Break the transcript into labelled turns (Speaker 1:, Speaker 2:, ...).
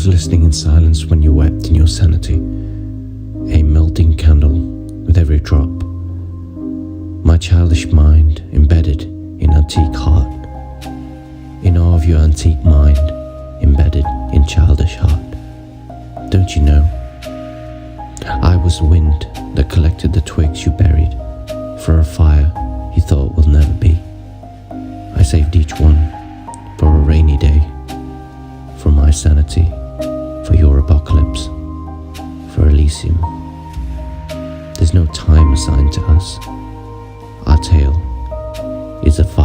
Speaker 1: was listening in silence when you wept in your sanity, a melting candle with every drop. My childish mind embedded in antique heart, in awe of your antique mind embedded in childish heart. Don't you know? I was wind that collected the twigs you buried for a fire you thought will never be. I saved each one for a rainy day, for my sanity, for your apocalypse, for Elysium. There's no time assigned to us. Our tale is a fire